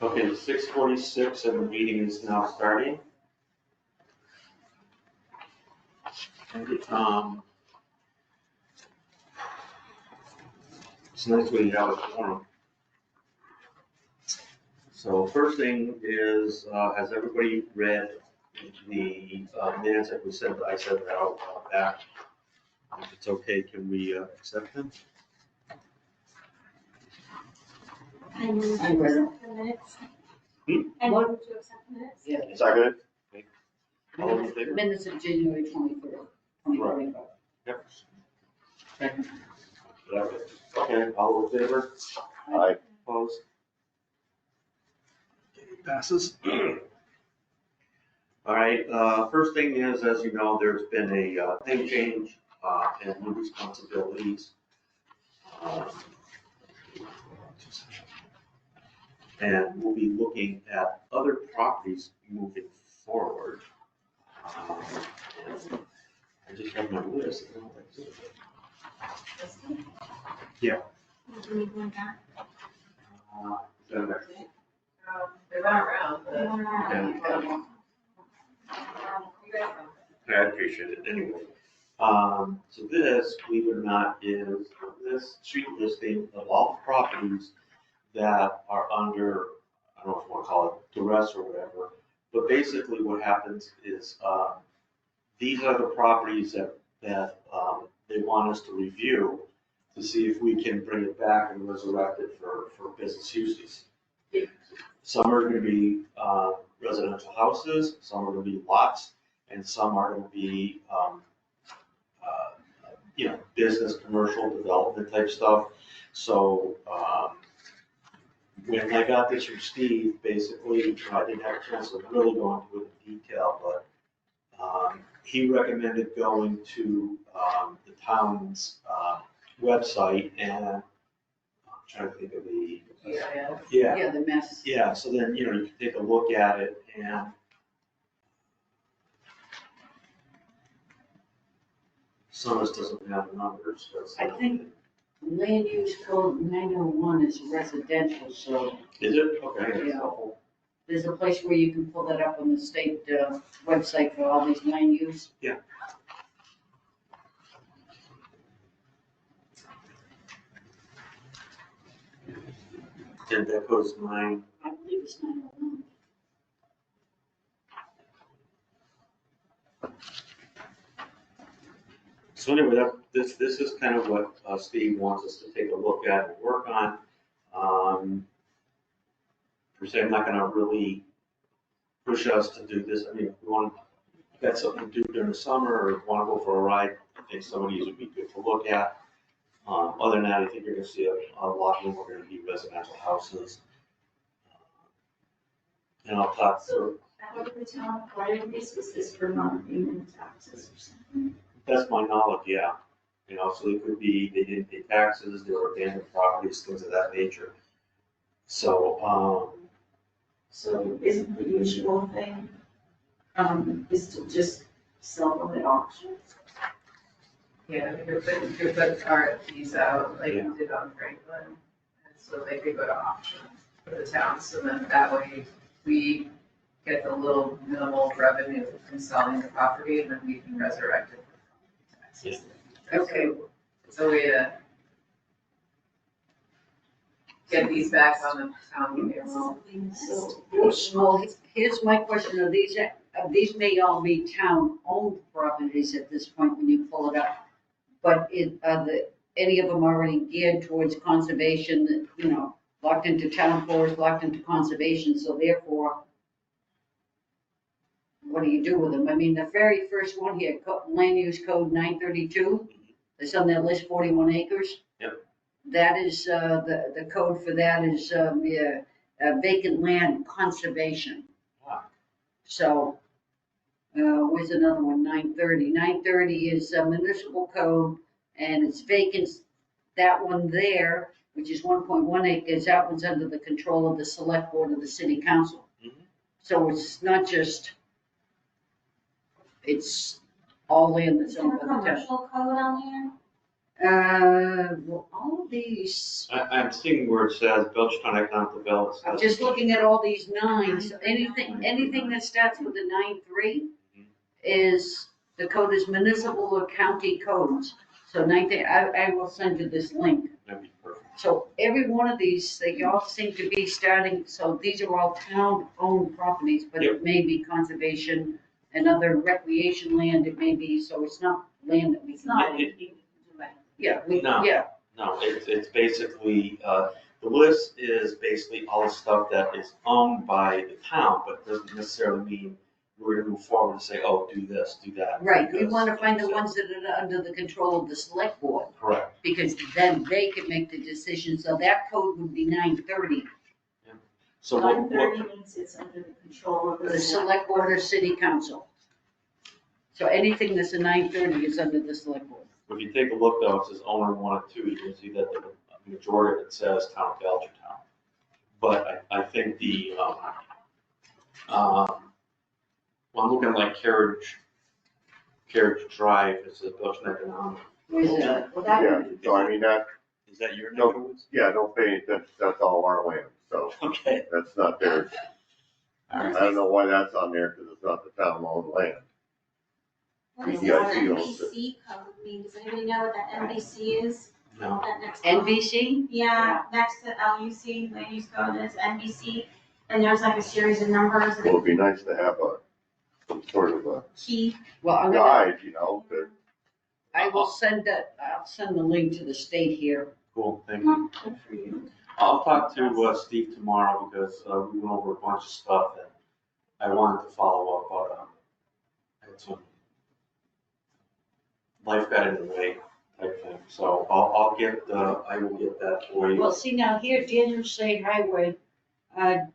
Okay, 6:46 and the meeting is now starting. It's nice when you have a forum. So first thing is, has everybody read the minutes that we said, I said that out back? If it's okay, can we accept them? I move to accept the minutes. I move to accept the minutes. Yeah. Second. All in favor? Minutes of January 23rd, 2025. Yep. Okay, all in favor? Aye. Opposed? Okay, passes. All right, first thing is, as you know, there's been a name change and new responsibilities. And we'll be looking at other properties moving forward. And I just have my list. Yeah. Do we want that? Go back. They run around, but Okay. you guys know. I appreciate it anyway. So this, believe it or not, is this street listing of all the properties that are under, I don't know if you want to call it duress or whatever, but basically what happens is, these are the properties that they want us to review to see if we can bring it back and resurrect it for business uses. Some are gonna be, residential houses, some are gonna be lots, and some are gonna be, business, commercial development type stuff. So, when I got this from Steve, basically, I didn't have a chance to really go into it in detail, but, he recommended going to, the town's, website and I'm trying to think of the. Yeah. Yeah, The mess. yeah, so then, you can take a look at it and some of this doesn't have numbers. I think land use code 901 is residential, so Is it? Okay, that's Yeah. helpful. there's a place where you can pull that up on the state website for all these land use. And that goes 9. I believe it's 901. So anyway, this is kind of what Steve wants us to take a look at and work on. Per se, I'm not gonna really push us to do this. I mean, if we want, got something to do during the summer or want to go for a ride, I think some of these would be good to look at. Other than that, I think you're gonna see a lot of them are gonna be residential houses. And I'll talk through, How did the town acquire this? Was this for non-payment taxes or something? that's my knowledge, yeah. So it could be, they didn't pay taxes, they were abandoned properties, things of that nature. So, So isn't the usual thing, is to just sell them at auction? Yeah, you could put RFPs out like Yeah. you did on Franklin, and so they could go to auction for the town, so then that way we get the little minimal revenue from selling the property, and then we can resurrect it for taxes. Okay. It's a way to get these back on the town payroll. So, Well, here's my question, these may all be town-owned properties at this point when you pull it up, but any of them already geared towards conservation, locked into town forest, locked into conservation, so therefore, what do you do with them? I mean, the very first one here, land use code 932, it's on that list, 41 acres. Yep. That is, the code for that is vacant land conservation. Wow. So, where's another one, 930? 930 is municipal code, and it's vacant. That one there, which is 1.1 acres, that one's under the control of the select board of the city council. Mhm. So it's not just, it's all land that's is there owned a by the town. commercial code on here? Well, all of these, I'm seeing where it says Belchertown Economic Development. I'm just looking at all these nines, anything that starts with a 9-3 is, the code is municipal or county codes. So 9, I will send you this link. That'd be perfect. So every one of these, they all seem to be starting, so these are all town-owned properties, but it may be conservation and other recreation land, it may be, so it's not land that we It's can. not. Yeah, No. yeah, No, it's basically, the list is basically all the stuff that is owned by the town, but doesn't necessarily mean we're gonna move forward and say, oh, do this, do that. right, we because- want to find the ones that are under the control of the select board, Correct. because then they can make the decision, so that code would be 930. So what, 930 means it's under the control of The select board or city council. So anything that's a 930 is under the select board. if you take a look though, it says owner 1 and 2, you can see that the majority of it says town of Belchertown. But I think well, I'm looking at like Carriage Drive, it says Belchertown Economic. Where's that? Well, that Yeah, would be. so I mean, that, Is that your No. neck of the woods? yeah, don't pay, that's all our land, so Okay. that's not theirs. I don't know why that's on there, because it's not the town-owned land. What does Yeah, this I see those. NBC code mean? Does anybody know what that NBC is? No. That next one? NBC? Yeah, next to LUC, land use code, it's NBC, and there's like a series of numbers Well, it'd be nice to have some sort of a key. Well, I'm gonna, guide, you know, that, I will send that, I'll send the link to the state here. Cool, thank you. Good for you. I'll talk to Steve tomorrow because we went over a bunch of stuff that I wanted to follow up, but I had some life got in the way type thing. So I will get that for you. Well, see now here, Daniel State Highway,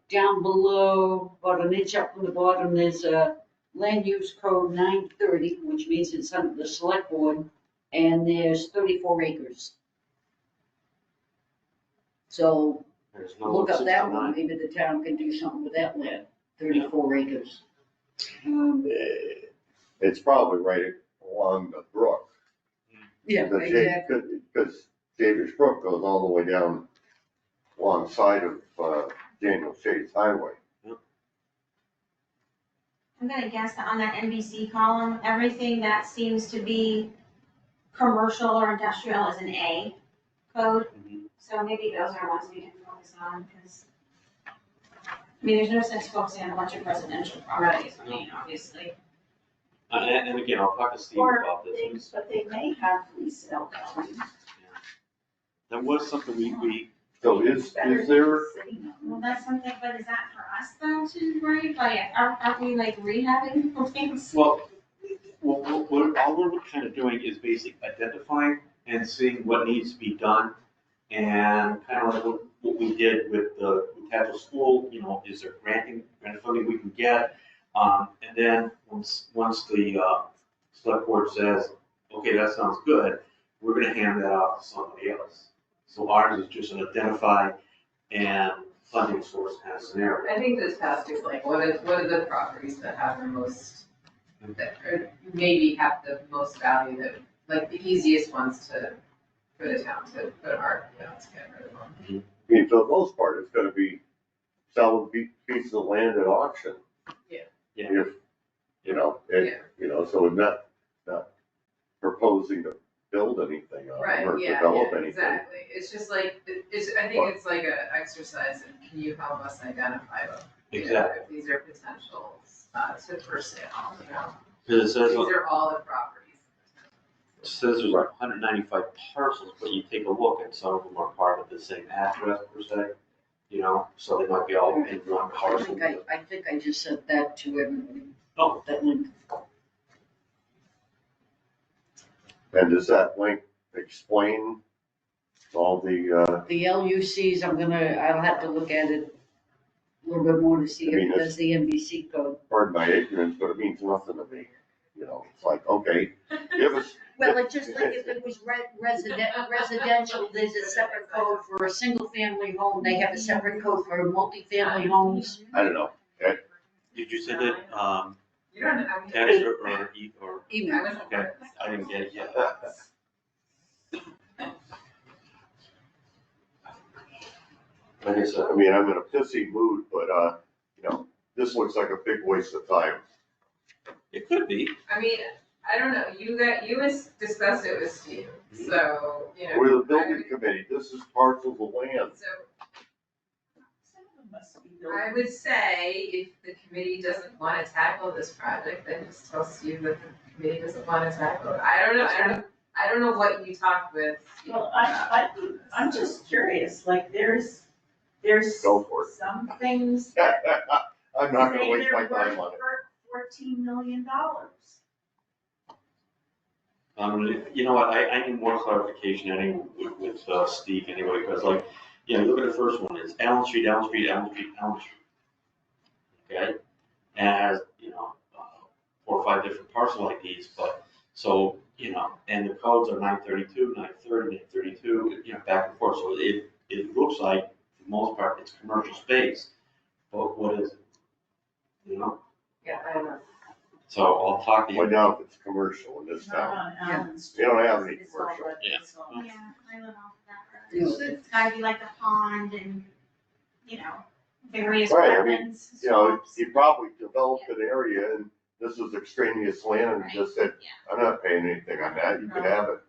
down below, about an inch up from the bottom, there's a land use code 930, which means it's under the select board, and there's 34 acres. So There's no look up that one, 69. maybe the town can do something with that land, 34 acres. it's probably right along the brook. Yeah, exactly. Because Davis Brook goes all the way down alongside of Daniel Shade's Highway. I'm gonna guess that on that NBC column, everything that seems to be commercial or industrial is an A code. Mhm. So maybe those are ones we can focus on, because, I mean, there's no sense focusing on a bunch of residential properties, I mean, obviously. And again, I'll talk to Steve Or about this. things, but they may have resale value. That was something we So is there, Sitting on Well, them. that's something, but is that for us though too, right? Like, aren't we like rehabbing things? well, all we're kind of doing is basically identifying and seeing what needs to be done. And kind of like what we did with the Tadgell School, you know, is there grant funding we can get? And then once the select board says, okay, that sounds good, we're gonna hand that off to somebody else. So ours is just an identify and funding source kind of scenario. I think this has to, like, what are the properties that have the most, that are, maybe have the most value, that, like, the easiest ones for the town to put our, to get rid of them. I mean, for the most part, it's gonna be selling pieces of land at auction. Yeah. Yeah. If, you know, so we're not proposing to build anything on Right, them or yeah, develop yeah, anything. exactly. It's just like, I think it's like a exercise in, can you help us identify them? You know, Exactly. If these are potentials, for sale, you know? Because it These are all the properties. says there's like 195 parcels, but you take a look and some of them are part of the same address per se, you know, so they might be all in one parcel. I think I just sent that to everybody, Oh, that link. And does that link explain all the, The LUCs, I'll have to look at it a little bit more to see I mean, if it does the NBC code. pardon my ignorance, but it means nothing to me. You know, it's like, okay, give us, Well, it's just like if it was residential, there's a separate code for a single family home, they have a separate code for multifamily homes. I don't know, did you send it, You don't, I mean. text or I Email. was- Okay. I didn't get it yet. Like I said, I mean, I'm in a pissy mood, but, this looks like a big waste of time. it could be. I mean, I don't know, you discussed it with Steve, so, We're the building committee, this is parcels of land. So Some of them must be I building. would say if the committee doesn't want to tackle this project, then just tell Steve that the committee doesn't want to tackle it. I don't know what you talked with Steve Well, about. I'm just curious, like, there's Go for it. some things I'm not gonna say waste my they're time worth on it. $14 million. You know what, I need more clarification anyway with Steve anyway, because like, look at the first one, it's Allen Street, Allen Street, Allen Street, Allen Street. Okay, and has, 4 or 5 different parcel IDs, but, so, and the codes are 932, 930, 932, back and forth, so it looks like, for the most part, it's commercial space, but what is it? Yeah, I don't know. So I'll talk to you. Find out if it's commercial in this Not town. on Allen Street. They don't have any It's all commercial. red- Yeah. it's all- Yeah, I live off that Yeah. road. It's gotta be like a pond and, various Right, I mean, wetlands, You know, swamps. he probably developed an area and this was extraneous land and just said, I'm not paying anything on that, you can have it.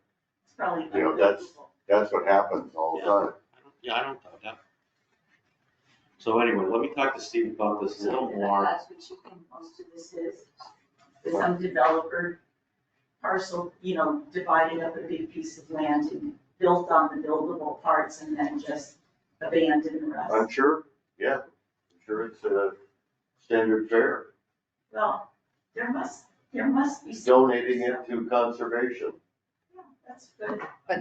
It's probably You know, that's- unbuildable. That's what happens all the time. I don't doubt that. So anyway, let me talk to Steve about this a little more. That's what you think most of this is some developer parcel, divided up a big piece of land and built on the buildable parts and then just abandoned the rest. I'm sure, yeah, I'm sure it's a standard fare, Well, there must be. some- donating it to conservation. Yeah, that's good. But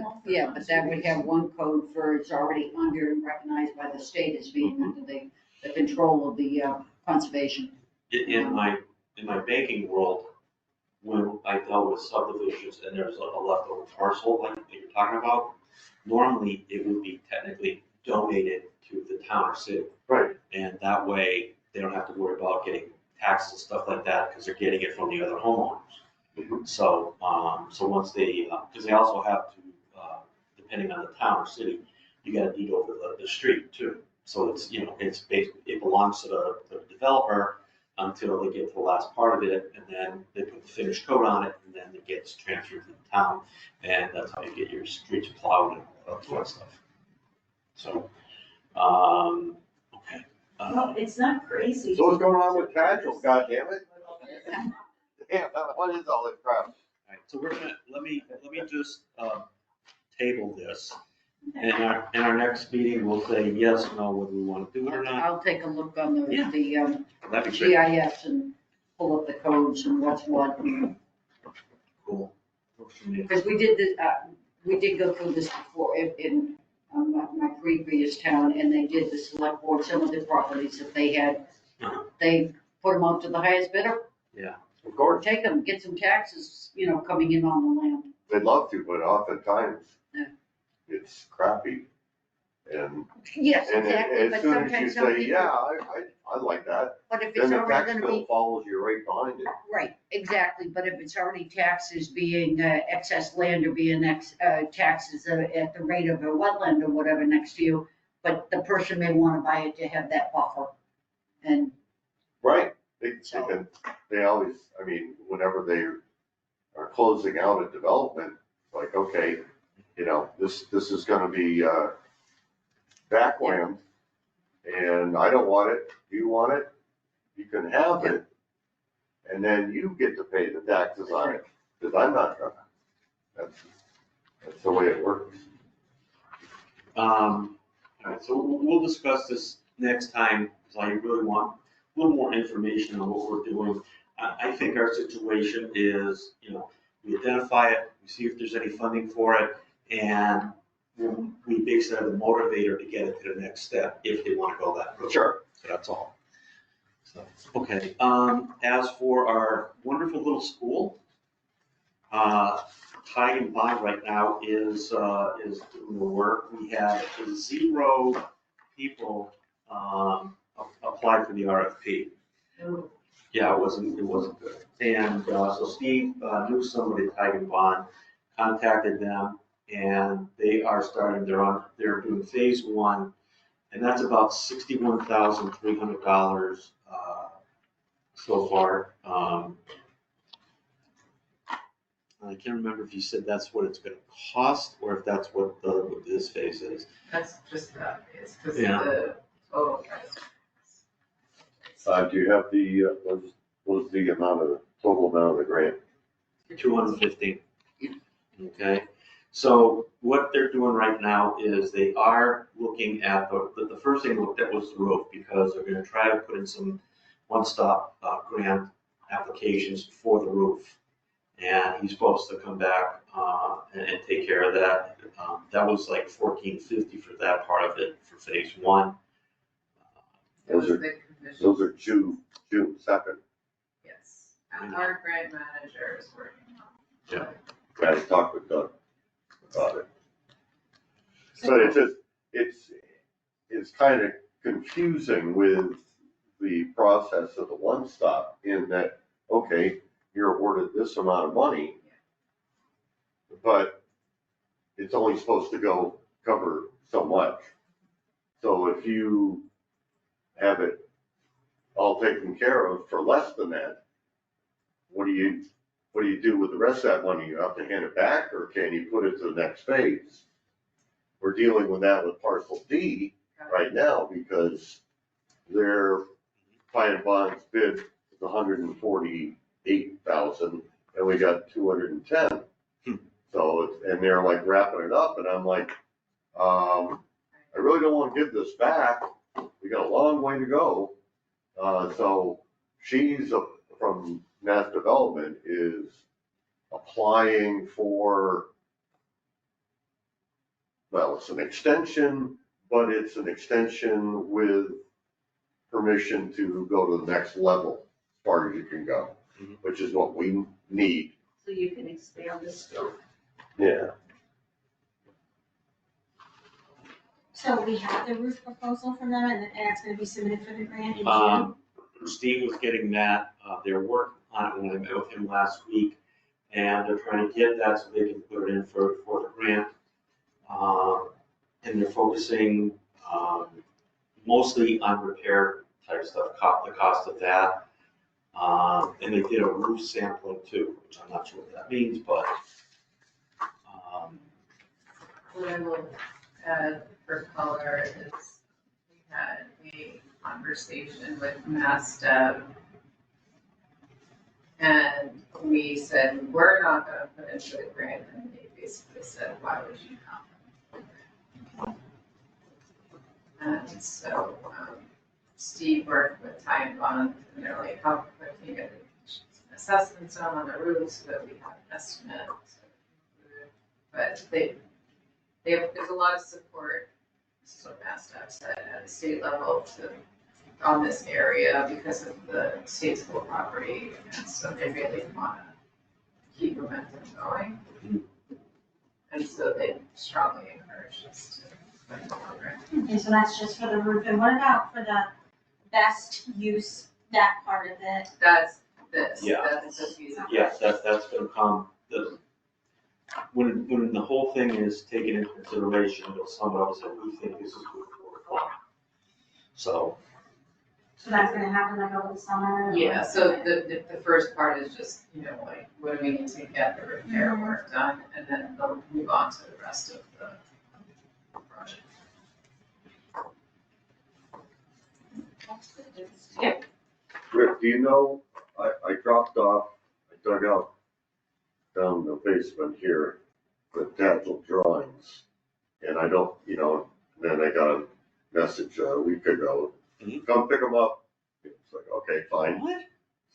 that would have one code for it's already under and recognized by the state as being under the control of the conservation. In my banking world, when I dealt with subdivisions and there's a leftover parcel like that you're talking about, normally it would be technically donated to the town or city. Right. And that way, they don't have to worry about getting taxes and stuff like that because they're getting it from the other homeowners. Mhm. So once they, because they also have to, depending on the town or city, you got to deed over the street too. So it's, it belongs to the developer until they get to the last part of it, and then they put the finished coat on it, and then it gets transferred to the town, and that's how you get your streets plowed and all that sort of stuff. So, okay. Well, it's not crazy. So what's going on with Tadgell, goddammit? Damn, what is all this crap? All right, so we're gonna, let me just, table this. In our next meeting, we'll say yes, no, whether we want to do it or not. I'll take a look on the Yeah. That'd be great. GIS and pull up the codes and what's what. Cool. Works for me. Because we did go through this before in my previous town, and they did the select board, some of the properties that they had, they put them out to the highest bidder, Of course, take them, get some taxes, coming in on the land. they'd love to, but oftentimes Yeah. it's crappy. And, Yes, and exactly, as but soon as sometimes you some say, people, yeah, I like that, but if then it's the already tax gonna bill be, follows you right behind it. right, exactly, but if it's already taxes being excess land or being taxes at the rate of a wetland or whatever next to you, but the person may wanna buy it to have that buffer. And Right, So- they always, I mean, whenever they are closing out a development, like, okay, this is gonna be, backland, and I don't want it, you want it, you can have it, and then you get to pay the taxes on it, because I'm not gonna. That's the way it works. All right, so we'll discuss this next time, because I really want a little more information on what we're doing. I think our situation is, we identify it, we see if there's any funding for it, and we basically have the motivator to get it to the next step, if they want to go that route. Sure. So that's all. So, okay, as for our wonderful little school, Tide and Bond right now is doing the work. We had 0 people, apply for the RFP. Yeah, it wasn't good. And, so Steve, knew somebody at Tide and Bond, contacted them, and they are starting, they're doing phase one, and that's about $61,300 so far. I can't remember if you said that's what it's gonna cost, or if that's what this phase is. That's just that, it's because Yeah. the total price. Do you have the, what was the total amount of the grant? 215. Okay, so what they're doing right now is they are looking at, the first thing they looked at was the roof, because they're gonna try to put in some one-stop grant applications for the roof. And he's supposed to come back and take care of that. That was like $1450 for that part of it for phase one. It was Those are- the condition. Those are June 2nd. Yes, and our grant manager is working on. Yeah. I talked with Doug about it. But it's kind of confusing with the process of the one-stop in that, okay, you're awarded this amount of money, but it's only supposed to cover so much. So if you have it all taken care of for less than that, what do you do with the rest of that money? You have to hand it back, or can you put it to the next phase? We're dealing with that with parcel D right now, because their fine bonds bid is 148,000, and we got 210. So, and they're like wrapping it up, and I'm like, I really don't want to give this back. We got a long way to go. So she's from Mass Development is applying for, well, it's an extension, but it's an extension with permission to go to the next level as far as you can go, which is what we need. So you can expand the scope. Yeah. So we have the roof proposal from them, and it's gonna be submitted for the grant in June. Steve was getting that, they're working on it when I met with him last week, and they're trying to get that so they can put it in for the grant. And they're focusing, mostly on repair type stuff, the cost of that. And they did a roof sampling too, which I'm not sure what that means, but, What I will add for color is we had a conversation with Mass Dev. And we said, we're not gonna put into the grant, and they basically said, why would you not? And so, Steve worked with Time Bond, and they're like, how quick can you get the assessments done on the roof so that we have an estimate? But there's a lot of support, this is what Mass Dev said, at the state level on this area because of the state school property, and so they really want to keep momentum going. And so they strongly encourage us to put the program. Okay, so that's just for the roof, and what about for the best use, that part of it? That's this, Yeah. that's the feasibility. yeah, that's gonna come, when the whole thing is taken into consideration, it'll sum it up and say, we think this is good for the farm. So, So that's gonna happen like over the summer? or- Yeah, so the first part is just, like, what do we need to get the repair work done, and then they'll move on to the rest of the project. Rick, do you know, I dropped off, I dug out down the basement here, the Tadgell drawings. And I don't, then I got a message a week ago, come pick them up. It's like, okay, fine. what?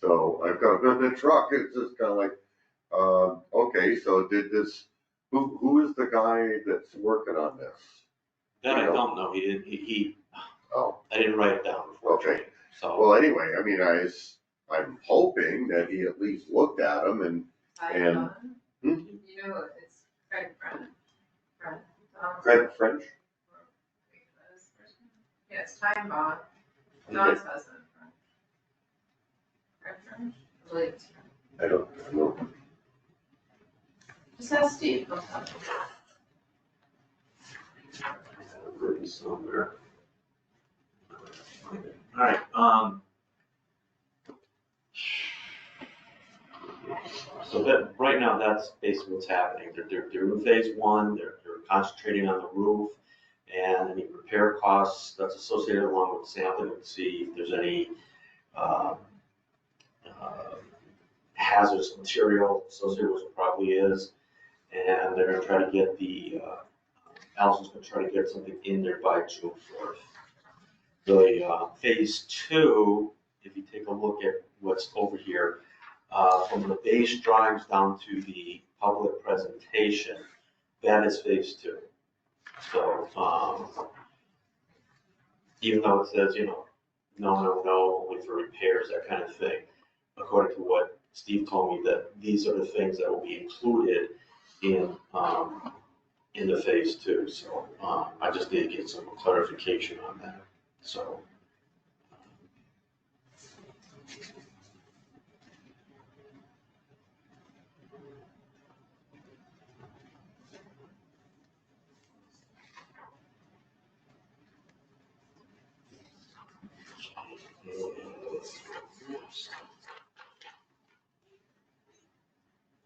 So I've got them in the truck, it's just kind of like, okay, so who is the guy that's working on this? That I don't know, he, Oh, I didn't write it down before. okay. So, Well, anyway, I mean, I'm hoping that he at least looked at them and, Time Hmm? Bond, it's Craig Friend. Craig French? Yeah, it's Time Bond, John's husband. Craig Friend, I believe it's Friend. I don't know. Just ask Steve. He'll tell you. Written somewhere. All right, so that, right now, that's basically what's happening. They're in phase one, they're concentrating on the roof and any repair costs that's associated along with sampling to see if there's any, hazardous material associated with it probably is. And they're gonna try to get Allison's gonna try to get something in there by June 4th. The phase two, if you take a look at what's over here, from the base drawings down to the public presentation, that is phase two. So, even though it says, no, only for repairs, that kind of thing, according to what Steve told me, that these are the things that will be included in the phase two. So, I just need to get some clarification on that, so.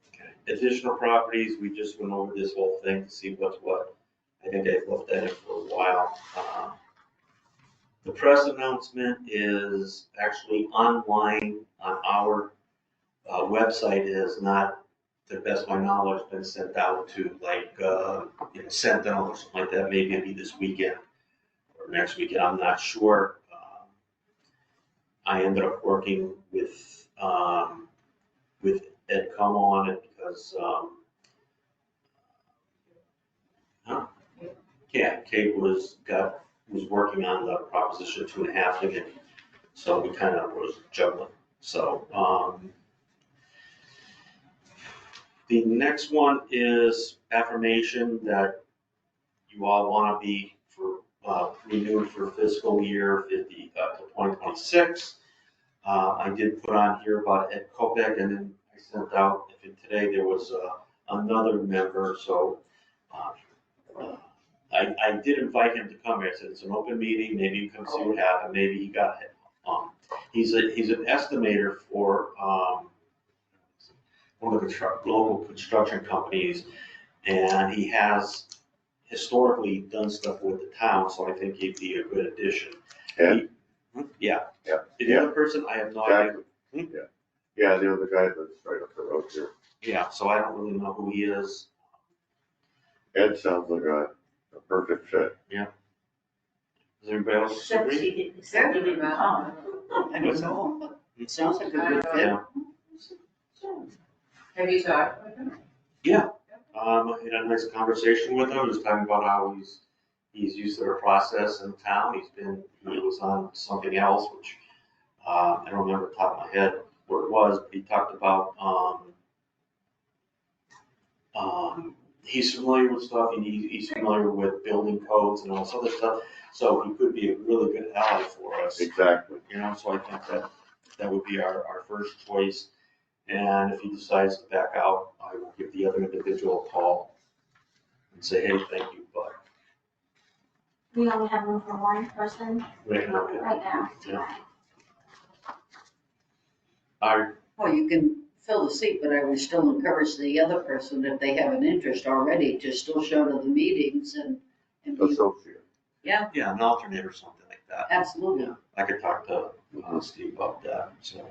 Okay. Additional properties, we just went over this whole thing to see what's what. I think I've looked at it for a while. The press announcement is actually online on our website. It has not, to the best of my knowledge, been sent out to like, Sentinel or something like that. Maybe it'll be this weekend or next weekend, I'm not sure. I ended up working with Ed Como on it because, Kate was working on the Proposition 2.5 again, so we kind of was juggling. So, the next one is affirmation that you all want to be renewed for fiscal year 2026. I did put on here about Ed Kopek, and then I sent out, today there was another member, so I did invite him to come here. I said, it's an open meeting, maybe you come see what happened, maybe he got hit. He's an estimator for one of the local construction companies, and he has historically done stuff with the town, so I think he'd be a good addition. Yeah. The other person, I have no idea. Yeah, the other guy that's right up the road here. Yeah, so I don't really know who he is. Ed sounds like a perfect fit. Does everybody else Except agree? except he didn't come. I don't know. It sounds like a good fit. Yeah. Have you talked with him? I had a nice conversation with him. He was talking about how he's used to the process in town. He was on something else, which I don't remember off the top of my head where it was, but he talked about he's familiar with stuff, and he's familiar with building codes and all this other stuff, so he could be a really good ally for us. Exactly. So I think that would be our first choice. And if he decides to back out, I will give the other individual a call and say, hey, thank you, but. We only have room for one person Right now, right now. Yeah. Well, you can fill the seat, but I would still encourage the other person, if they have an interest already, to still show to the meetings and be, Associate. Yeah, an alternate or something like that. absolutely. Yeah, I could talk to Steve about that, so.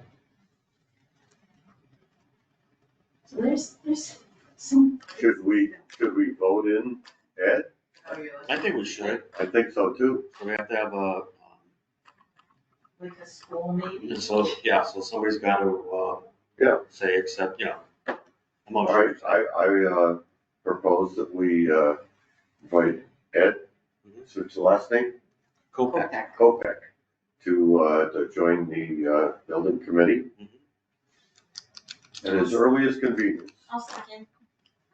So there's some. Should we vote in Ed? Oh, you're I think we should. I think so too. We have to have a, Like a school maybe? so somebody's got to, say accept, a All motion. right, I propose that we invite Ed, what's the last name? Kopek. Kopek, to join the building committee at his earliest convenience. I'll second.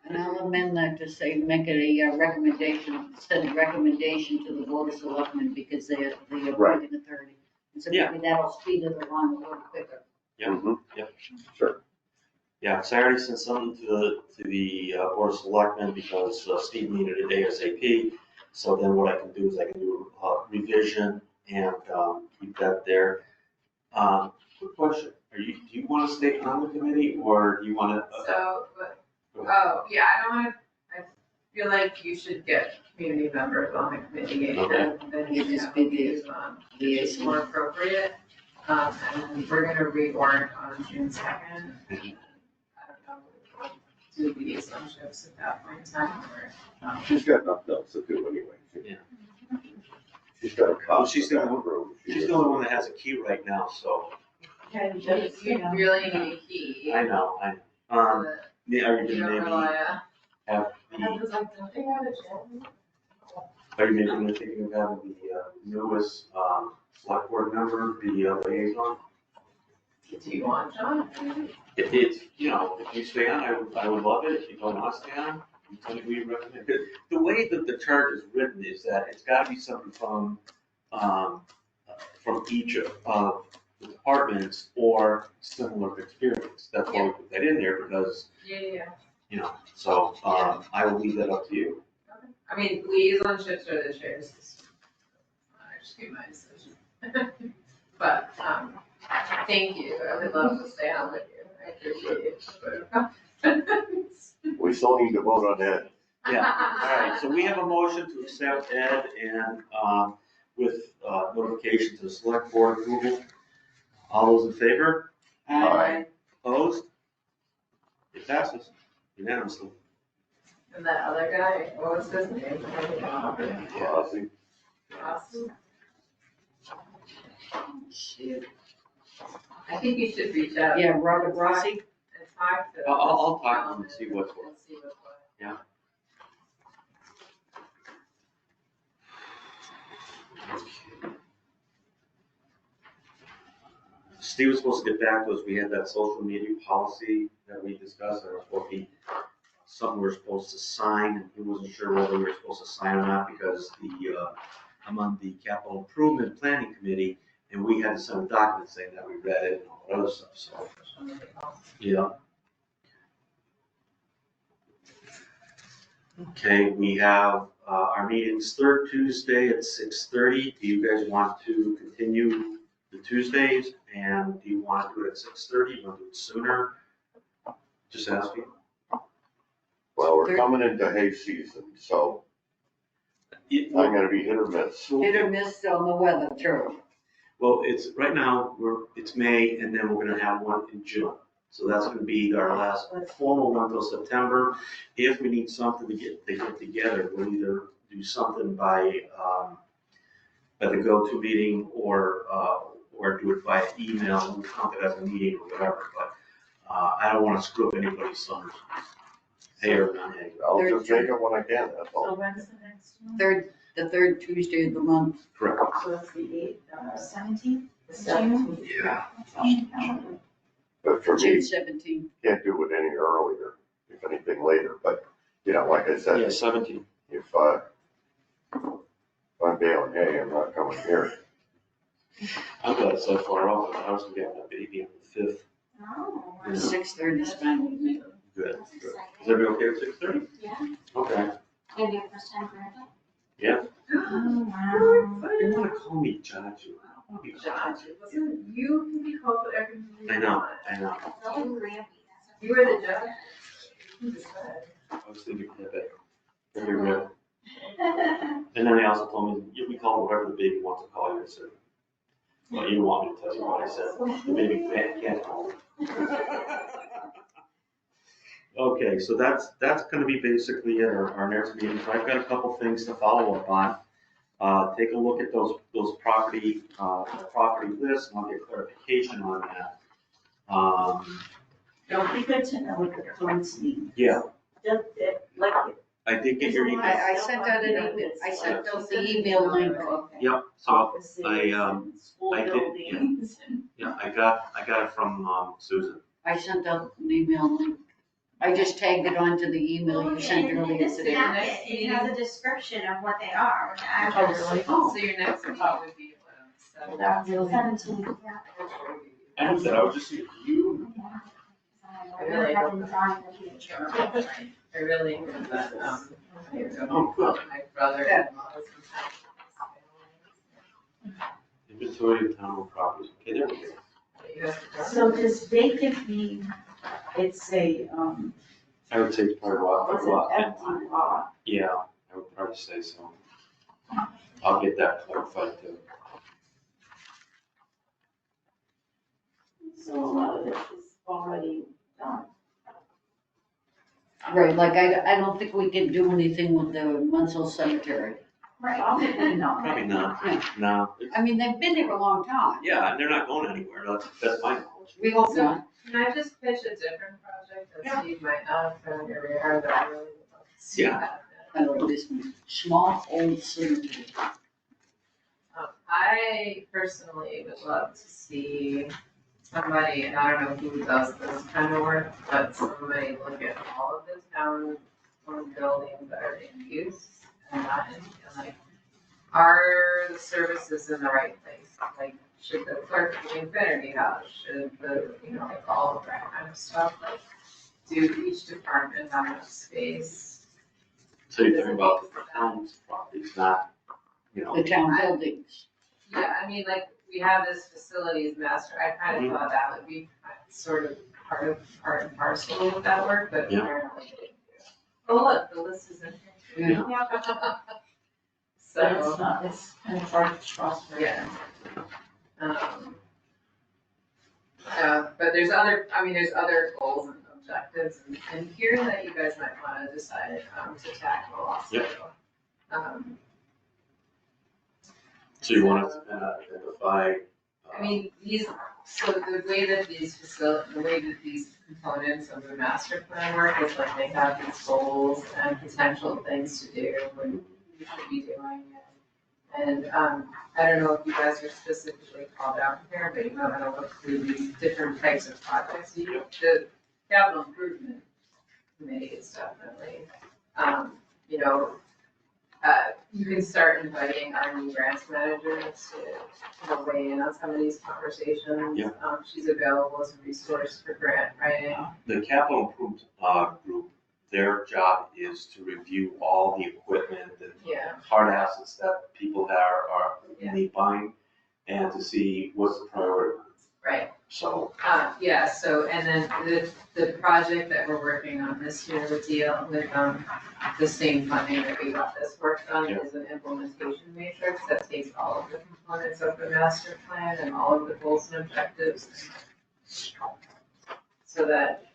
And I'll amend that to say, make it a recommendation, send a recommendation to the board of selectmen, because they're the appointing authority. And so maybe that'll speed it along a little quicker. Yeah. Mhm. Yeah. Sure. Yeah, so I already sent something to the Board of Selectmen because Steve needed it ASAP. So then what I can do is I can do a revision and keep that there. Quick question, do you want to stay on the committee or do you want to? So, yeah, I don't want to, I feel like you should get community members on the committee Okay. and then You you just have be the liaison, which is more appropriate. And we're gonna reorg on June 2nd. I don't know, we'll do liaisonships at that point in time or. She's got nothing else to do anyway. Yeah. She's got a Well, cop. she's the one- She's the only one that has a key right now, so You really need a key. I know. So that Yeah, are you you gonna don't maybe rely have are you maybe thinking of having the newest select board member be liaison? Do you want John? If it's, if you stay on, I would love it. If you don't want to stay on, you tell me who you recommend. The way that the charge is written is that it's got to be something from each of the departments or similar experience. That's why we put that in there because, Yeah. so I will leave that up to you. Okay. I mean, liaisonships are the chair's decision. I just gave my decision. But, thank you. I would love to stay on with you. I appreciate it. We still need to vote on that. Yeah, all right, so we have a motion to accept Ed and with notification to the select board approval. All those in favor? Aye. Opposed? It passes unanimously. And that other guy, what was his name? Rossi. Austin? I think you should reach out. Yeah, Robert Rossi. And talk to. I'll talk to him and see what's what. And see what's what. Yeah. Steve was supposed to get back to us. We had that social media policy that we discussed. There was supposed to be something we were supposed to sign, and he wasn't sure whether we were supposed to sign or not because I'm on the capital improvement planning committee, and we had to send a document saying that we read it and all that other stuff, so, yeah. Okay, we have our meetings third Tuesday at 6:30. Do you guys want to continue the Tuesdays? And do you want to do it at 6:30? You want to do it sooner? Just asking. Well, we're coming into hay season, so I'm gonna be hit or miss. Hit or miss on the weather, too. Well, it's, right now, it's May, and then we're gonna have one in June. So that's gonna be our last formal one until September. If we need something to get together, we'll either do something by the go-to meeting or do it by email, we'll count it as a meeting or whatever, but I don't wanna screw up anybody's summers. Hay or not hay. I'll just make it when I can, that's So all. when's the next one? The third Tuesday of the month. Correct. So it's the 8th, 17th? the 17th. Yeah. But for June me, 17th. can't do it any earlier, if anything later, but, like I said, Yeah, 17. if I'm bailing hay, I'm not coming here. I'm glad it's so far off. I was gonna have my baby on the 5th. Oh. 6:30 is fine with me. Good. That's Good. exciting. Is everybody okay with 6:30? Yeah, Okay. gonna be your first time grandpa? Yeah. Oh, wow. They wanna call me Judge. I don't wanna be Josh, Judge. listen, you can be called whatever you I know, want. I know. They'll do Grampy, that's what. You were the judge. You decide. I was thinking that bad. Very good. And then they also told me, you can call whatever the baby wants to call you. I said, well, you don't want me to tell you what I said. The baby can't call me. Okay, so that's gonna be basically it, our next meeting. So I've got a couple things to follow up on. Take a look at those property lists, and I'll get clarification on that. It'll be good to know what the funds mean. Yeah, Like, I did get your email. I sent out an email, I sent out the email link. Yep, so Offices I and school I did, yeah. buildings and. yeah, I got it from Susan. I sent out an email link. I just tagged it onto the email you sent earlier This today. packet, it has a description of what they are, with the address. So your next meeting would be That's really. 17, yeah. I said I would just see you. I really have been trying to be sure. I really hope that, Oh, good. my brother-in-law's Inventory of town properties, okay, there we go. So does vacant mean it's a, I would say it's part of it's an empty lot? Yeah, I would probably say so. I'll get that clarified too. So a lot of it is already done. Right, like I don't think we can do anything with the Munsell Cemetery. Right. Probably not. Probably not, Yeah. no. It's- I mean, they've been there a long time. Yeah, and they're not going anywhere, that's my knowledge. We hope not. Can I just pitch a different project that Steve might not have found your radar that I really would love to see Yeah. happen? I love this small old cemetery. I personally would love to see somebody, and I don't know who does this kind of work, but somebody look at all of the town-owned buildings that are in use and not in, and like, are the services in the right place? Like, should the clerk be Infinity House, should the, like all of that kind of stuff, like, do each department have enough space? So you're talking about the town's properties, not, The town buildings. Yeah, I mean, like, we have this facilities master, I kind Mhm. of thought that would be sort of part and parcel of that work, but Yeah. apparently they didn't do it. Oh, look, the list is in here. Yeah. But it's So, not, it's kind of hard to trust. her. yeah. But there's other goals and objectives, and here that you guys might wanna decide, to tackle also. Yep. So you want to identify. I mean, so the way that these components of the master plan work is like they have these goals and potential things to do and you should be doing it. And, I don't know if you guys are specifically called out here, but you might want to look through these different types of projects. The capital improvement committee is definitely, you can start inviting our new grants managers to weigh in on some of these conversations. Yeah. She's available as a resource for grant writing. The capital improvement group, their job is to review all the equipment and Yeah. hard assets that people are Yeah. need buying, and to see what's the priority. Right. So, So, and then the project that we're working on this year with the same funding that we got this work done Yeah. is an implementation matrix that takes all of the components of the master plan and all of the goals and objectives. So that,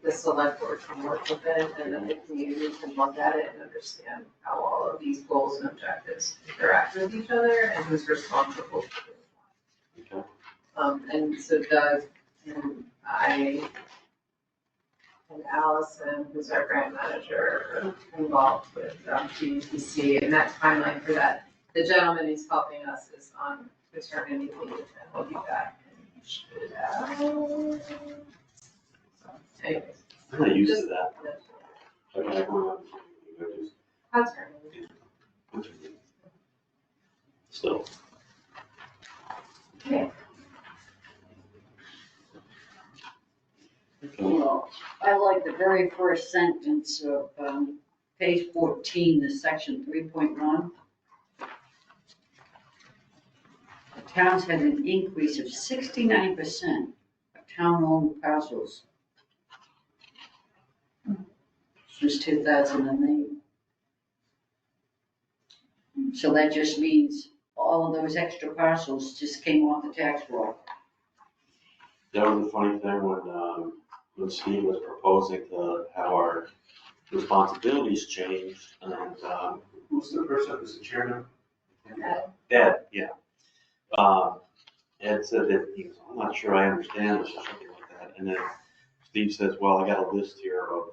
the select board can work with it and then the community can look at it and understand how all of these goals and objectives interact with each other and who's responsible for it. okay. And so Doug and I and Allison, who's our grant manager, are involved with GEPC, and that timeline for that. The gentleman who's helping us is on paternity leave and he'll be back in July. So, anyways, I'm not used to just- that. I mean, everyone, just, paternity. still. Okay. Well, I like the very first sentence of page 14, the section 3.1. The towns had an increase of 69% of town-owned parcels since 2008. So that just means all of those extra parcels just came off the tax roll. That was the funny thing when Steve was proposing to have our responsibilities changed, and who's the person who's the chairman? Ed, yeah. Ed said that he was, I'm not sure I understand this or something like that, and then Steve says, well, I got a list here of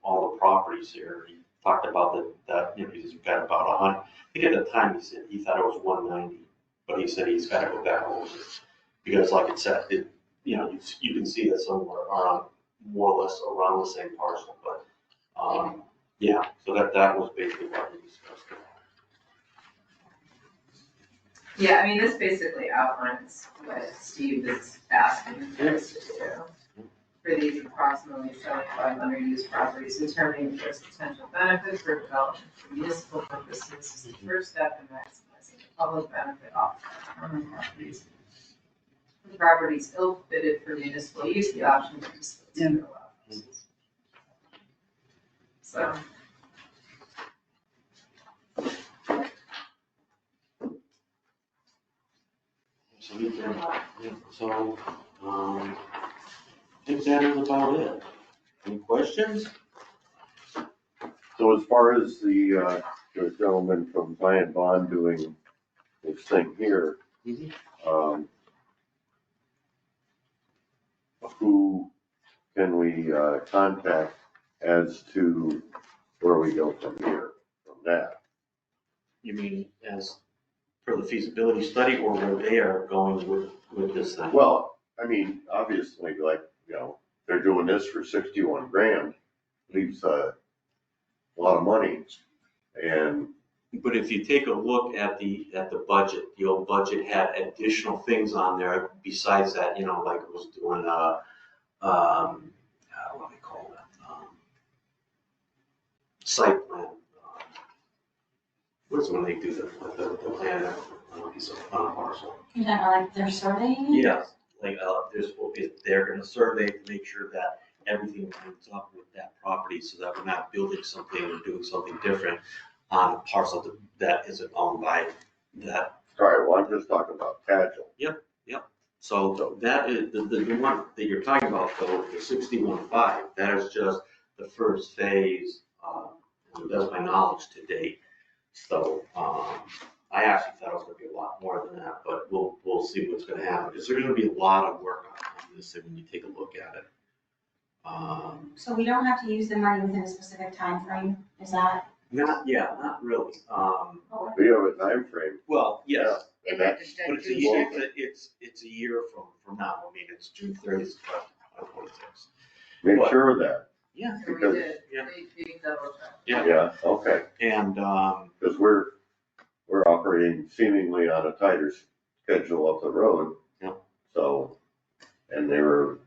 all the properties here. He talked about that, he's got about 100. I think at the time he said he thought it was 190, but he said he's got to go back over it. Because like it said, you can see that some are more or less around the same parcel, but, yeah, so that was basically what we discussed. Yeah, I mean, this basically outlines what Steve is asking us to do. for these approximately 7,500 used properties, determining the first potential benefit for development for municipal purposes is the first step in maximizing the public benefit offered by common properties. For the properties ill-fitted for municipal use, the option to dispose of their allowed. So. So we can, so, I think that is about it. Any questions? So as far as the gentleman from Zion Bond doing this thing here, Mhm. Who can we contact as to where we go from here, from that? You mean as for the feasibility study or where they are going with this thing? Well, I mean, obviously, like, they're doing this for 61 grand, leaves a lot of money. And But if you take a look at the budget, the old budget had additional things on there besides that, like it was doing what do they call it? Site plan. What's when they do the plan on a piece of parcel? Is that like they're surveying it? Yes, like, they're gonna survey to make sure that everything lines up with that property so that we're not building something or doing something different on a parcel that isn't owned by that. all right, well, I'm just talking about Tadgell. So that is, the one that you're talking about, though, the 61.5, that is just the first phase, and that's my knowledge to date. So, I actually thought it was gonna be a lot more than that, but we'll see what's gonna happen, because there's gonna be a lot of work on this when you take a look at it. So we don't have to use the money within a specific time frame. Is that? Not really. We have a time frame. Well, yes, And They have that's, to start but it's a doing year, that. it's a year from now. I mean, it's June 30th, 2026. make What? sure of that. Yeah. So we Because- did, Yeah. we double checked. Yeah. Okay, And, because we're operating seemingly on a tighter schedule up the road. Yeah. So, and they were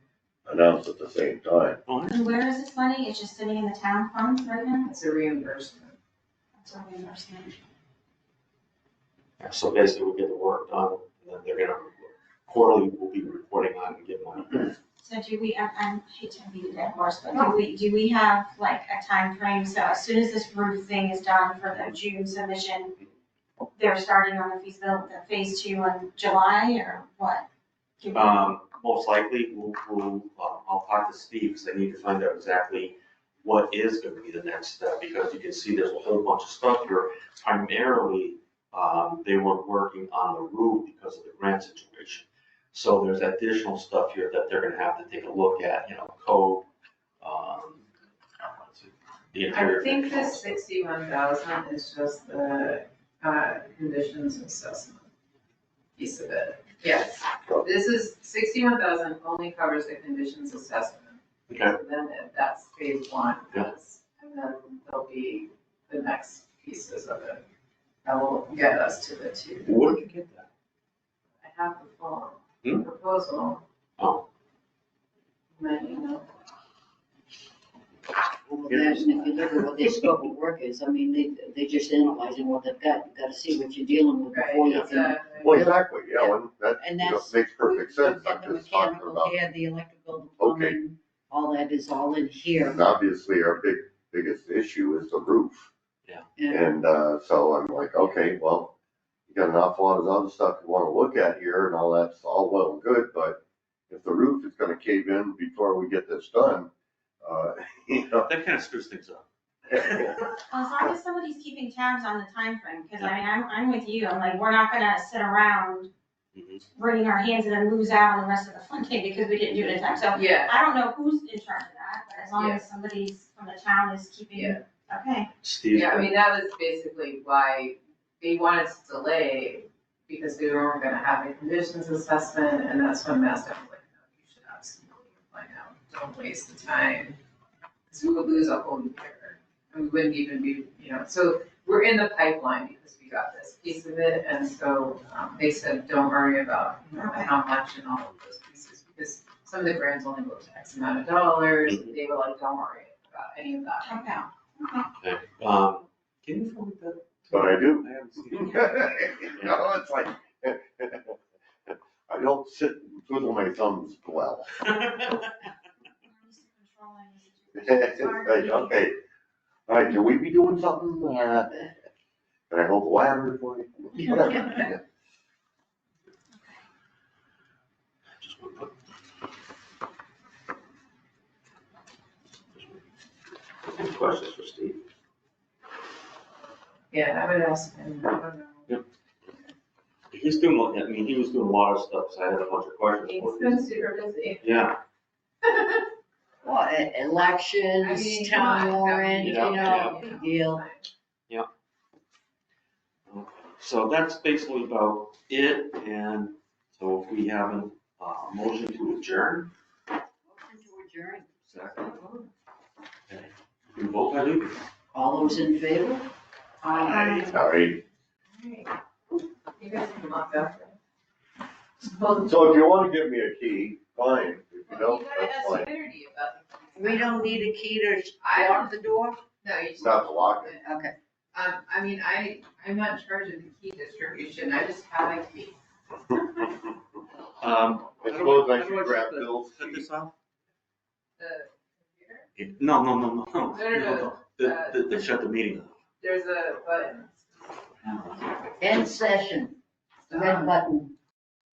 announced at the same time. And where is this money? It's just sitting in the town funds right now? It's a reimbursement. That's a reimbursement. so basically we'll get the work done, and then they're gonna, quarterly, we'll be reporting on and get money. So do we, I hate to beat a dead horse, but do we have like a time frame? So as soon as this roof thing is done for the June submission, they're starting on the phase 2 in July or what? Do we- Most likely, I'll talk to Steve, because I need to find out exactly what is gonna be the next step, because you can see there's a whole bunch of stuff here. Primarily, they were working on the roof because of the grant situation. So there's additional stuff here that they're gonna have to take a look at, code, the interior. I think this 61,000 is just the conditions assessment piece of it. Yes, this is 61,000 only covers the conditions assessment. Okay, Then that's phase 1. Yeah. And then there'll be the next pieces of it that will get us to the 2. where did you get that? I have the full Hmm? proposal. Oh. Then, you know, Well, that, and if you look at what their scope of work is, I mean, they're just analyzing what they've got. You've got to see what you're dealing with right, before you it's can. Well, exactly, and that, And makes perfect sense. You've got I'm the just talking mechanical about, here, the electrical, the Okay. plumbing, all that is all in here. and obviously our biggest issue is the roof. Yeah. And, so I'm like, okay, well, you got an awful lot of other stuff you wanna look at here and all that's all well and good, but if the roof is gonna cave in before we get this done, That kind of screws things up. Well, as long as somebody's keeping tabs on the time frame, because I mean, I'm with you. I'm like, we're not gonna sit around Mhm. wringing our hands and then lose out on the rest of the funding because we didn't do it in time. So yeah, I don't know who's in charge of that, but as long Yeah. as somebody's from the town is keeping, Yeah. okay. Steve's yeah, I got- mean, that was basically why they wanted to delay, because we weren't gonna have a conditions assessment, and that's when Mass Dot was like, no, you should absolutely find out, don't waste the time. Because we would lose a whole year, and we wouldn't even be, so we're in the pipeline because we got this piece of it, and so, they said, don't worry about Okay. how much and all of those pieces, because some some of the grants only go to X amount of dollars, they were like, don't worry about any of that. Okay. Okay, can you forward that? But I do. I haven't seen it. No, it's like, I don't sit and twiddle my thumbs well. It's like, okay, all right, can we be doing something? Can I hold the ladder for you? Whatever. Just one put. Any questions for Steve? Yeah, I would ask him, I don't know. He's doing, I mean, he was doing a lot of stuff, so I had a bunch of questions He's for been him. super busy. Yeah, Well, elections, I mean, come town on, warrant, you yeah, know, big deal. so that's basically about it, and so if we have a motion to adjourn. Motion to adjourn. Second. Okay. You can vote, I do. All those in favor? Aye. All right, You guys can lock up. so if you wanna give me a key, fine, if you Well, don't, you gotta that's ask fine. Unity about the. We don't need a key to I lock the door? No, you just. Not to lock it. Okay. I mean, I'm not in charge of the key distribution, I just have a key. I suppose I should grab Cut Bill's key. this off? The computer, No. No. Shut the meeting off. there's a button. End session. Red button.